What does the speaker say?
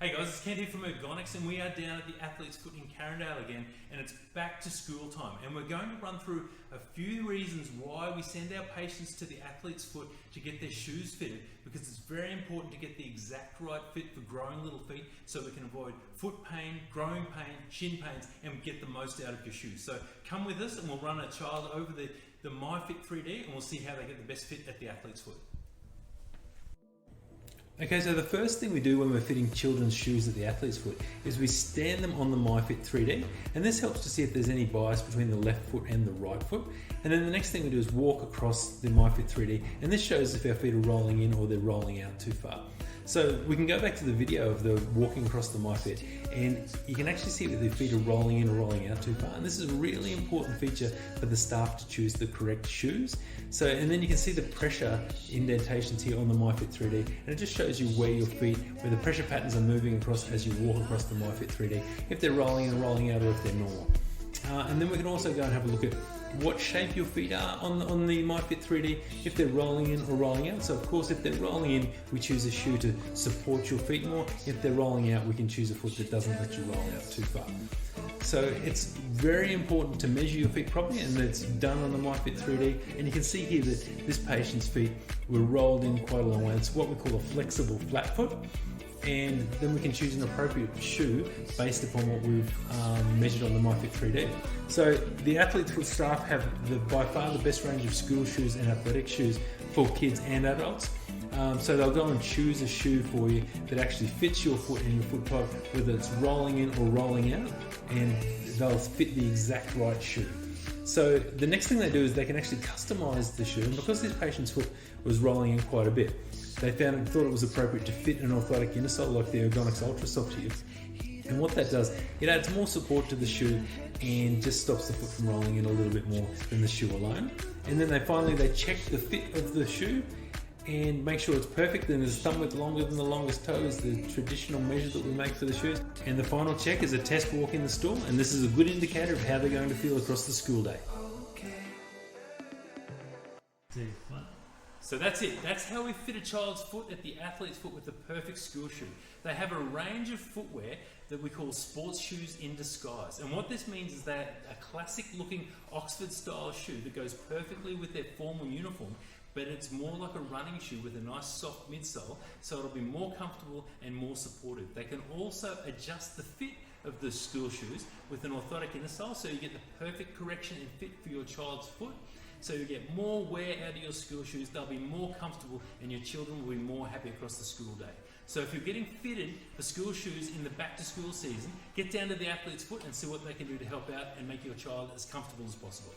Hey guys, it's Kent here from Ergonx, and we are down at the Athlete's Foot in Carindale again, and it's back to school time, and we're going to run through a few reasons why we send our patients to the Athlete's Foot to get their shoes fitted, because it's very important to get the exact right fit for growing little feet so we can avoid foot pain, growing pain, shin pains, and get the most out of your shoes. So come with us and we'll run a child over the MyFit 3D and we'll see how they get the best fit at the Athlete's Foot. Okay, so the first thing we do when we're fitting children's shoes at the Athlete's Foot is we stand them on the MyFit 3D, and this helps to see if there's any bias between the left foot and the right foot. And then the next thing we do is walk across the MyFit 3D, and this shows if our feet are rolling in or they're rolling out too far. So we can go back to the video of the walking across the MyFit, and you can actually see if their feet are rolling in or rolling out too far. And this is a really important feature for the staff to choose the correct shoes. So, and then you can see the pressure indentations here on the MyFit 3D, and it just shows you where your feet, where the pressure patterns are moving across as you walk across the MyFit 3D, if they're rolling in or rolling out, or if they're normal. And then we can also go and have a look at what shape your feet are on the MyFit 3D, if they're rolling in or rolling out. So of course, if they're rolling in, we choose a shoe to support your feet more. If they're rolling out, we can choose a foot that doesn't let you roll out too far. So it's very important to measure your feet properly, and it's done on the MyFit 3D. And you can see here that this patient's feet were rolled in quite a long way. It's what we call a flexible flat foot. And then we can choose an appropriate shoe based upon what we've measured on the MyFit 3D. So the Athlete's Foot staff have by far the best range of school shoes and athletic shoes for kids and adults. So they'll go and choose a shoe for you that actually fits your foot and your foot type, whether it's rolling in or rolling out, and they'll fit the exact right shoe. So the next thing they do is they can actually customize the shoe, and because this patient's foot was rolling in quite a bit, they thought it was appropriate to fit an orthotic insole like the Ergonx Ultra Soft here. And what that does, it adds more support to the shoe and just stops the foot from rolling in a little bit more than the shoe alone. And then they check the fit of the shoe and make sure it's perfect. Then there's thumb width longer than the longest toe is the traditional measure that we make for the shoes. And the final check is a test walk in the store, and this is a good indicator of how they're going to feel across the school day. So that's it. That's how we fit a child's foot at the Athlete's Foot with the perfect school shoe. They have a range of footwear that we call sports shoes in disguise. And what this means is they're a classic looking Oxford style shoe that goes perfectly with their formal uniform, but it's more like a running shoe with a nice soft midsole, so it'll be more comfortable and more supportive. They can also adjust the fit of the school shoes with an orthotic insole, so you get the perfect correction and fit for your child's foot. So you get more wear out of your school shoes, they'll be more comfortable, and your children will be more happy across the school day. So if you're getting fitted for school shoes in the back to school season, get down to the Athlete's Foot and see what they can do to help out and make your child as comfortable as possible.